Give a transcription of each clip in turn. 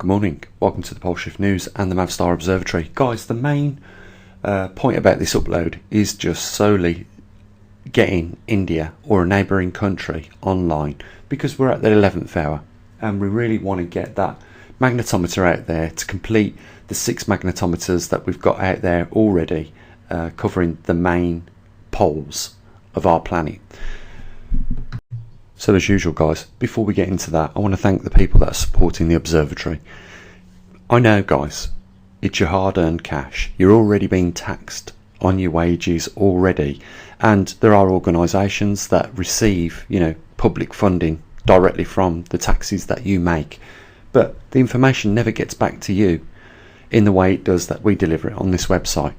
Good morning, welcome to the Pole Shift News and the Mavstar Observatory. Guys, the main point about this upload is just solely getting India or a neighbouring country online, because we're at the 11th hour and we really want to get that magnetometer out there to complete the 6 magnetometers that we've got out there already, covering the main poles of our planet. So as usual guys, before we get into that, I want to thank the people that are supporting the observatory. I know guys, it's your hard-earned cash. You're already being taxed on your wages already, and there are organisations that receive, public funding directly from the taxes that you make, but the information never gets back to you in the way it does that we deliver it on this website.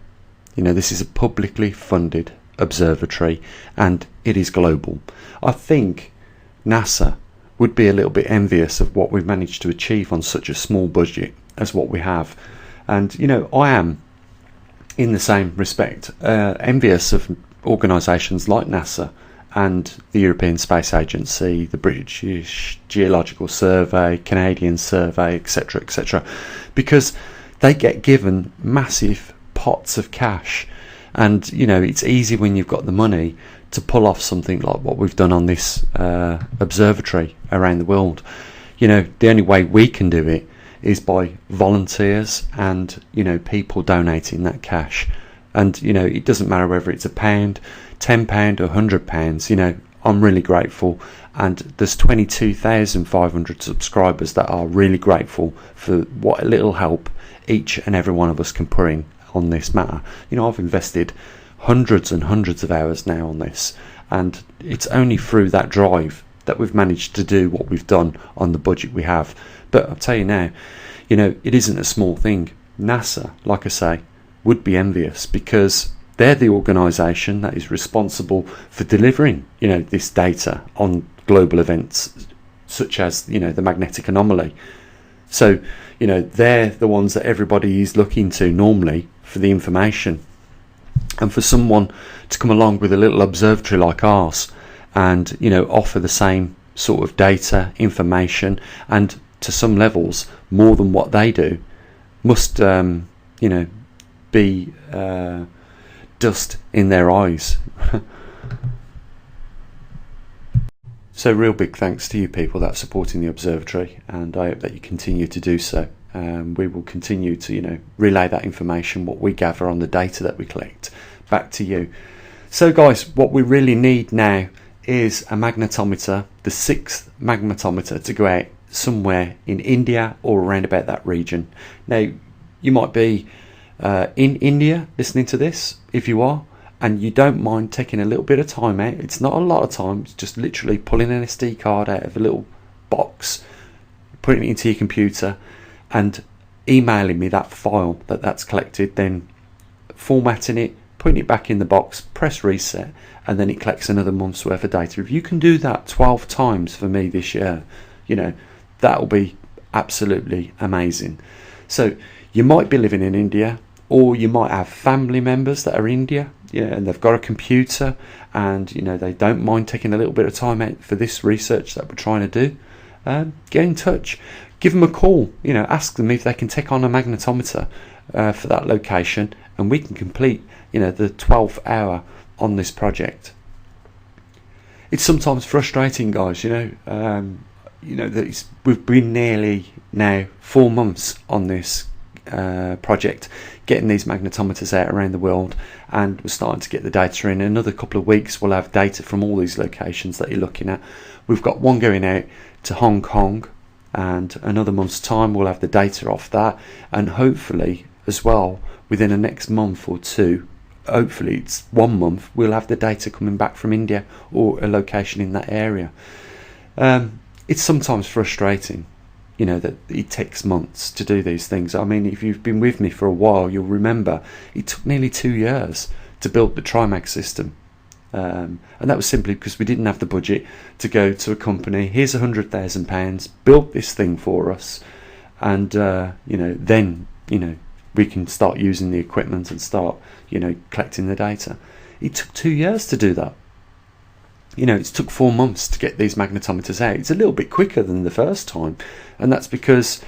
This is a publicly funded observatory and it is global. I think NASA would be a little bit envious of what we've managed to achieve on such a small budget as what we have. And I am, in the same respect, envious of organisations like NASA and the European Space Agency, the British Geological Survey, Canadian Survey, etc., because they get given massive pots of cash. And it's easy when you've got the money to pull off something like what we've done on this observatory around the world. The only way we can do it is by volunteers and people donating that cash. And it doesn't matter whether it's £1, £10 or £100. I'm really grateful, and there's 22,500 subscribers that are really grateful for what little help each and every one of us can put in on this matter. I've invested hundreds and hundreds of hours now on this, and it's only through that drive that we've managed to do what we've done on the budget we have. But I'll tell you now, it isn't a small thing. NASA, like I say, would be envious, because they're the organisation that is responsible for delivering this data on global events such as the magnetic anomaly. So they're the ones that everybody is looking to normally for the information. And for someone to come along with a little observatory like ours and offer the same sort of data, information, and to some levels more than what they do, must be dust in their eyes. So real big thanks to you people that are supporting the observatory, and I hope that you continue to do so. We will continue to relay that information, what we gather on the data that we collect, back to you. So guys, what we really need now is a magnetometer, the 6th magnetometer, to go out somewhere in India or around about that region. Now you might be in India listening to this. If you are, and you don't mind taking a little bit of time out, it's not a lot of time, it's just literally pulling an SD card out of a little box, putting it into your computer and emailing me that file that's collected, then formatting it, putting it back in the box, press reset, and then it collects another month's worth of data. If you can do that 12 times for me this year, that will be absolutely amazing. So you might be living in India, or you might have family members that are in India, and they've got a computer, and they don't mind taking a little bit of time out for this research that we're trying to do. Get in touch, give them a call, ask them if they can take on a magnetometer for that location, and we can complete the 12th hour on this project. It's sometimes frustrating guys, that we've been nearly now 4 months on this project, getting these magnetometers out around the world, and we're starting to get the data in. Another couple of weeks we'll have data from all these locations that you're looking at. We've got one going out to Hong Kong, and another month's time we'll have the data off that, and hopefully as well within the next month or two, hopefully it's 1 month, we'll have the data coming back from India or a location in that area. It's sometimes frustrating that it takes months to do these things. I mean, if you've been with me for a while, you'll remember it took nearly 2 years to build the TriMag system, and that was simply because we didn't have the budget to go to a company, here's £100,000, build this thing for us, and then we can start using the equipment and start collecting the data. It took 2 years to do that. It's took 4 months to get these magnetometers out. It's a little bit quicker than the first time, and that's because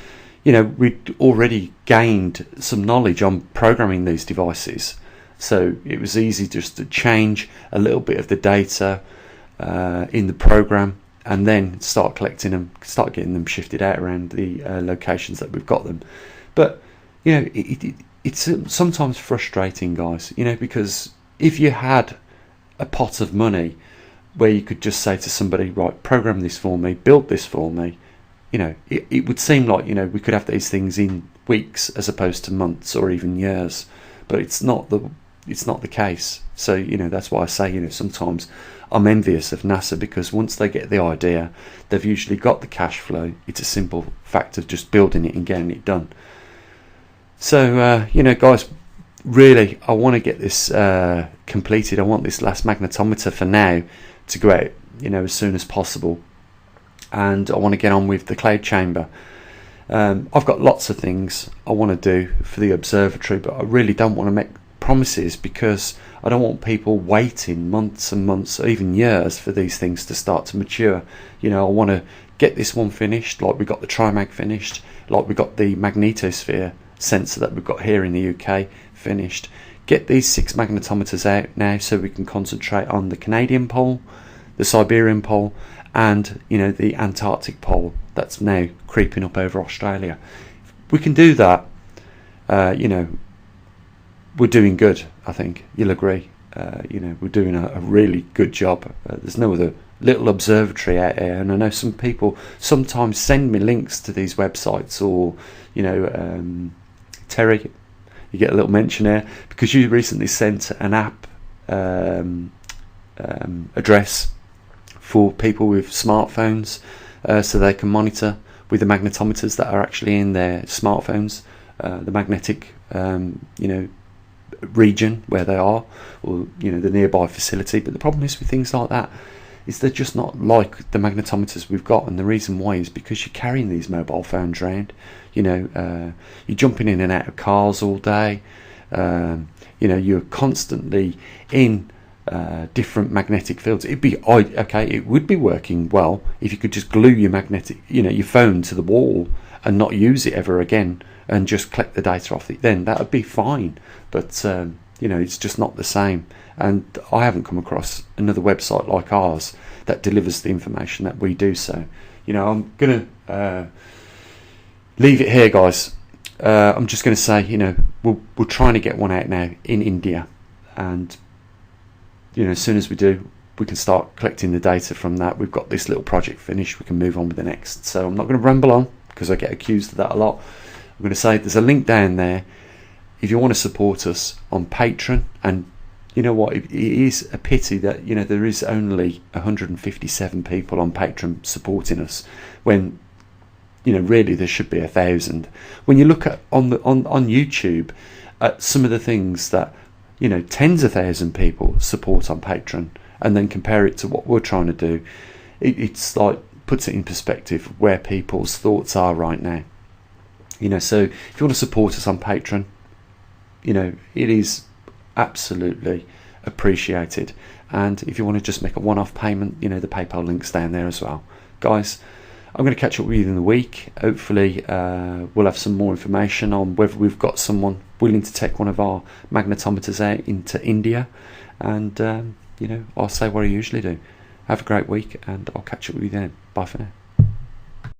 we'd already gained some knowledge on programming these devices, so it was easy just to change a little bit of the data in the program, and then start collecting them, start getting them shifted out around the locations that we've got them. But it's sometimes frustrating, guys, because if you had a pot of money where you could just say to somebody, right, program this for me, build this for me, it would seem like we could have these things in weeks as opposed to months or even years. But it's not the case. So that's why I say sometimes I'm envious of NASA, because once they get the idea, they've usually got the cash flow. It's a simple fact of just building it and getting it done. So guys, really I want to get this completed. I want this last magnetometer for now to go out as soon as possible, and I want to get on with the cloud chamber. I've got lots of things I want to do for the observatory, but I really don't want to make promises, because I don't want people waiting months and months or even years for these things to start to mature. I want to get this one finished, like we got the TriMag finished, like we got the magnetosphere sensor that we've got here in the UK finished. Get these 6 magnetometers out now so we can concentrate on the Canadian pole, the Siberian pole, and the Antarctic pole that's now creeping up over Australia. If we can do that, we're doing good. I think you'll agree. We're doing a really good job. There's no other little observatory out there, and I know some people sometimes send me links to these websites, or Terry, you get a little mention here because you recently sent an app address for people with smartphones, so they can monitor with the magnetometers that are actually in their smartphones, the magnetic region where they are, or the nearby facility. But the problem is with things like that is they're just not like the magnetometers we've got, and the reason why is because you're carrying these mobile phones around. You're jumping in and out of cars all day. You're constantly in different magnetic fields. It would be working well if you could just glue your phone to the wall and not use it ever again, and just collect the data off it. Then that would be fine. But it's just not the same. And I haven't come across another website like ours that delivers the information that we do. So, I'm gonna leave it here, guys. I'm just going to say, we're trying to get one out now in India, and as soon as we do, we can start collecting the data from that. We've got this little project finished, we can move on with the next. So I'm not going to ramble on, because I get accused of that a lot. I'm going to say there's a link down there if you want to support us on Patreon. And you know what, it is a pity that there is only 157 people on Patreon supporting us, when really there should be 1,000. When you look at on YouTube at some of the things that tens of thousands people support on Patreon, and then compare it to what we're trying to do, it's like puts it in perspective where people's thoughts are right now. So if you want to support us on Patreon, it is absolutely appreciated. And if you want to just make a one-off payment, the PayPal link's down there as well. Guys, I'm going to catch up with you in the week. Hopefully we'll have some more information on whether we've got someone willing to take one of our magnetometers out into India. And I'll say what I usually do. Have a great week, and I'll catch up with you then. Bye for now.